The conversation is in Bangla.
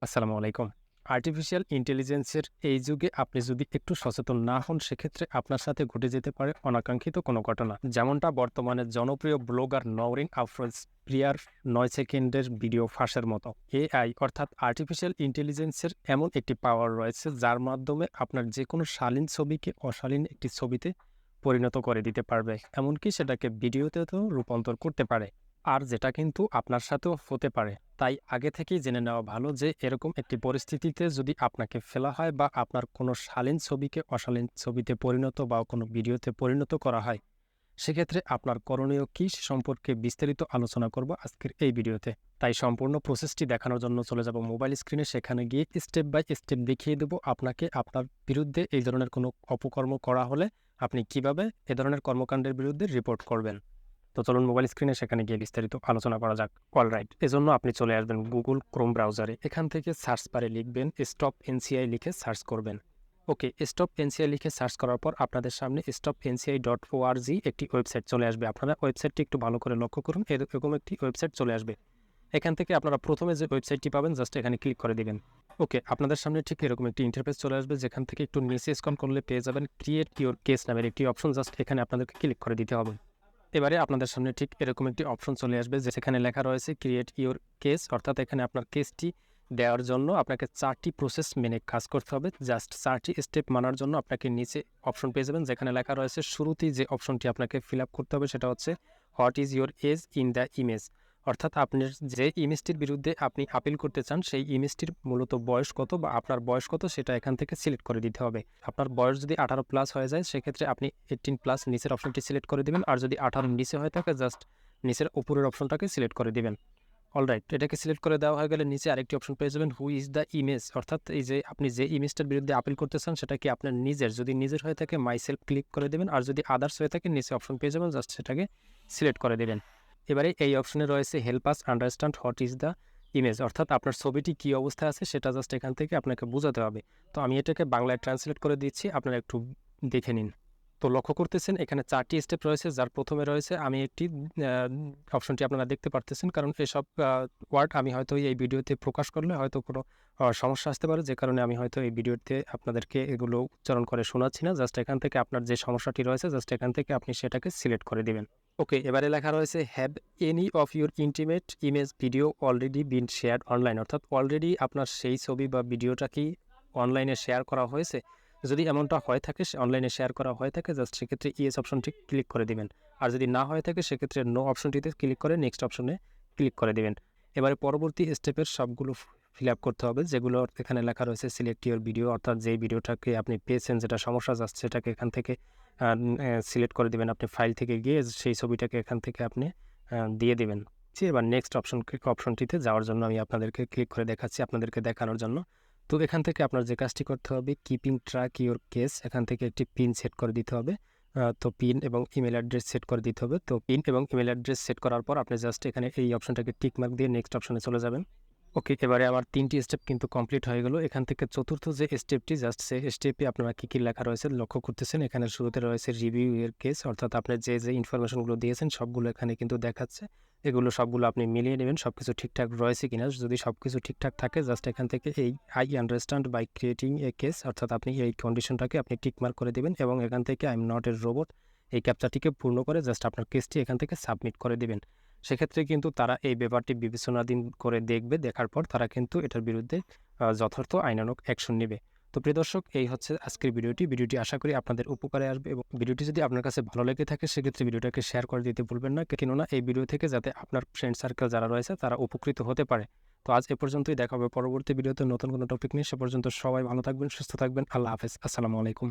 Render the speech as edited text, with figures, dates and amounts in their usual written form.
আসসালামু আলাইকুম। আর্টিফিশিয়াল ইন্টেলিজেন্সের এই যুগে আপনি যদি একটু সচেতন না হন, সেক্ষেত্রে আপনার সাথে ঘটে যেতে পারে অনাকাঙ্ক্ষিত কোনো ঘটনা। যেমনটা বর্তমানে জনপ্রিয় ব্লগার নওরিন আফরোজ প্রিয়ার ৯ সেকেন্ডের ভিডিও ফাঁসের মতো। এআই অর্থাৎ আর্টিফিশিয়াল ইন্টেলিজেন্সের এমন একটি পাওয়ার রয়েছে, যার মাধ্যমে আপনার যেকোনো শালীন ছবিকে অশালীন একটি ছবিতে পরিণত করে দিতে পারবে। এমনকি সেটাকে ভিডিওতেও রূপান্তর করতে পারে। আর যেটা কিন্তু আপনার সাথেও হতে পারে। তাই আগে থেকেই জেনে নেওয়া ভালো যে এরকম একটি পরিস্থিতিতে যদি আপনাকে ফেলা হয় বা আপনার কোনো শালীন ছবিকে অশালীন ছবিতে পরিণত বা কোনো ভিডিওতে পরিণত করা হয়, সেক্ষেত্রে আপনার করণীয় কী সে সম্পর্কে বিস্তারিত আলোচনা করব আজকের এই ভিডিওতে। তাই সম্পূর্ণ প্রসেসটি দেখানোর জন্য চলে যাব মোবাইল স্ক্রিনে। সেখানে গিয়ে স্টেপ বাই স্টেপ দেখিয়ে দেব আপনাকে আপনার বিরুদ্ধে এই ধরনের কোনো অপকর্ম করা হলে আপনি কিভাবে এ ধরনের কর্মকাণ্ডের বিরুদ্ধে রিপোর্ট করবেন। তো চলুন মোবাইল স্ক্রিনে সেখানে গিয়ে বিস্তারিত আলোচনা করা যাক। অলরাইট, এজন্য আপনি চলে আসবেন গুগল ক্রোম ব্রাউজারে। এখান থেকে সার্চ বারে লিখবেন স্টপ এনসিআই লিখে সার্চ করবেন। ওকে, স্টপ এনসিআই লিখে সার্চ করার পর আপনাদের সামনে stopnci.org একটি ওয়েবসাইট চলে আসবে। আপনারা ওয়েবসাইটটি একটু ভালো করে লক্ষ্য করুন, এরকম একটি ওয়েবসাইট চলে আসবে। এখান থেকে আপনারা প্রথমে যে ওয়েবসাইটটি পাবেন জাস্ট এখানে ক্লিক করে দিবেন। ওকে, আপনাদের সামনে ঠিক এরকম একটি ইন্টারফেস চলে আসবে, যেখান থেকে একটু নিচে স্ক্রল করলে পেয়ে যাবেন ক্রিয়েট ইউর কেস নামের একটি অপশন। জাস্ট এখানে আপনাদেরকে ক্লিক করে দিতে হবে। এবারে আপনাদের সামনে ঠিক এরকম একটি অপশন চলে আসবে, যেখানে লেখা রয়েছে ক্রিয়েট ইউর কেস, অর্থাৎ এখানে আপনার কেসটি দেওয়ার জন্য আপনাকে 4টি প্রসেস মেনে কাজ করতে হবে। জাস্ট 4টি স্টেপ মানার জন্য আপনাকে নিচে অপশন পেয়ে যাবেন, যেখানে লেখা রয়েছে শুরুতেই যে অপশনটি আপনাকে ফিল আপ করতে হবে সেটা হচ্ছে what is your edge in the image, অর্থাৎ আপনার যে ইমেজটির বিরুদ্ধে আপনি আপিল করতে চান সেই ইমেজটির মূলত বয়স কত বা আপনার বয়স কত সেটা এখান থেকে সিলেক্ট করে দিতে হবে। আপনার বয়স যদি 18+ হয়ে যায় সেক্ষেত্রে আপনি 18+ নিচের অপশনটি সিলেক্ট করে দিবেন, আর যদি 18 নিচে হয়ে থাকে জাস্ট নিচের উপরের অপশনটাকে সিলেক্ট করে দিবেন। অলরাইট, এটাকে সিলেক্ট করে দেওয়া হয়ে গেলে নিচে আরেকটি অপশন পেয়ে যাবেন হু ইজ দ্য ইমেজ, অর্থাৎ এই যে আপনি যে ইমেজটার বিরুদ্ধে আপিল করতে চান সেটা কি আপনার নিজের, যদি নিজের হয়ে থাকে মাই সেলফ ক্লিক করে দেবেন, আর যদি আদার্স হয়ে থাকে নিচে অপশন পেয়ে যাবেন, জাস্ট সেটাকে সিলেক্ট করে দেবেন। এবারে এই অপশনে রয়েছে help us understand what is the image, অর্থাৎ আপনার ছবিটি কী অবস্থায় আছে সেটা জাস্ট এখান থেকে আপনাকে বোঝাতে হবে। তো আমি এটাকে বাংলায় ট্রান্সলেট করে দিচ্ছি, আপনারা একটু দেখে নিন। তো লক্ষ্য করতেছেন এখানে 4টি স্টেপ রয়েছে, যার প্রথমে রয়েছে আমি একটি অপশনটি আপনারা দেখতে পারতেছেন, কারণ এসব ওয়ার্ড আমি হয়তো এই ভিডিওতে প্রকাশ করলে হয়তো কোনো সমস্যা আসতে পারে, যে কারণে আমি হয়তো এই ভিডিওতে আপনাদেরকে এগুলো উচ্চারণ করে শোনাচ্ছি না। জাস্ট এখান থেকে আপনার যে সমস্যাটি রয়েছে জাস্ট এখান থেকে আপনি সেটাকে সিলেক্ট করে দিবেন। ওকে, এবারে লেখা রয়েছে have any of your intimate image video already been share online, অর্থাৎ অলরেডি আপনার সেই ছবি বা ভিডিওটা কি অনলাইনে শেয়ার করা হয়েছে। যদি এমনটা হয়ে থাকে, অনলাইনে শেয়ার করা হয়ে থাকে, জাস্ট সেক্ষেত্রে ইয়েস অপশনটি ক্লিক করে দিবেন। আর যদি না হয়ে থাকে সেক্ষেত্রে নো অপশনটিতে ক্লিক করে নেক্সট অপশনে ক্লিক করে দিবেন। এবারে পরবর্তী স্টেপের সবগুলো ফিল আপ করতে হবে, যেগুলো এখানে লেখা রয়েছে সিলেক্ট ইউর ভিডিও, অর্থাৎ যেই ভিডিওটাকে আপনি পেয়েছেন যেটা সমস্যা যাচ্ছে সেটাকে এখান থেকে সিলেক্ট করে দিবেন। আপনি ফাইল থেকে গিয়ে সেই ছবিটাকে এখান থেকে আপনি দিয়ে দিবেন। এবার নেক্সট অপশনটিতে যাওয়ার জন্য আমি আপনাদেরকে ক্লিক করে দেখাচ্ছি আপনাদেরকে দেখানোর জন্য। তো এখান থেকে আপনার যে কাজটি করতে হবে কিপিং ট্র্যাক ইউর কেস, এখান থেকে একটি পিন সেট করে দিতে হবে। তো পিন এবং ইমেল অ্যাড্রেস সেট করে দিতে হবে। তো পিন এবং ইমেল অ্যাড্রেস সেট করার পর আপনি জাস্ট এখানে এই অপশনটাকে টিক মার্ক দিয়ে নেক্সট অপশনে চলে যাবেন। ওকে, এবারে আমার 3টি স্টেপ কিন্তু কমপ্লিট হয়ে গেল। এখান থেকে চতুর্থ যে স্টেপটি জাস্ট সেই স্টেপে আপনারা কী কী লেখা রয়েছে লক্ষ্য করতেছেন। এখানে শুরুতে রয়েছে রিভিউ এর কেস, অর্থাৎ আপনি যে ইনফরমেশনগুলো দিয়েছেন সবগুলো এখানে কিন্তু দেখাচ্ছে। এগুলো সবগুলো আপনি মিলিয়ে নেবেন সব কিছু ঠিকঠাক রয়েছে কিনা। যদি সব কিছু ঠিকঠাক থাকে জাস্ট এখান থেকে এই I understand by creating a case, অর্থাৎ আপনি এই কন্ডিশনটাকে আপনি টিক মার্ক করে দেবেন এবং এখান থেকে I am not a robot এই ক্যাপচারটিকে পূর্ণ করে জাস্ট আপনার কেসটি এখান থেকে সাবমিট করে দেবেন। সেক্ষেত্রে কিন্তু তারা এই ব্যাপারটি বিবেচনাধীন করে দেখবে, দেখার পর তারা কিন্তু এটার বিরুদ্ধে যথার্থ আইনানুগ অ্যাকশন নেবে। তো প্রিয় দর্শক, এই হচ্ছে আজকের ভিডিওটি আশা করি আপনাদের উপকারে আসবে, এবং ভিডিওটি যদি আপনার কাছে ভালো লেগে থাকে সেক্ষেত্রে ভিডিওটাকে শেয়ার করে দিতে ভুলবেন না, কেননা এই ভিডিও থেকে যাতে আপনার ফ্রেন্ড সার্কেল যারা রয়েছে তারা উপকৃত হতে পারে। তো আজ এ পর্যন্তই, দেখা হবে পরবর্তী ভিডিওতে নতুন কোনো টপিক নিয়ে। সে পর্যন্ত সবাই ভালো থাকবেন, সুস্থ থাকবেন। আল্লাহ হাফেজ, আসসালামু আলাইকুম।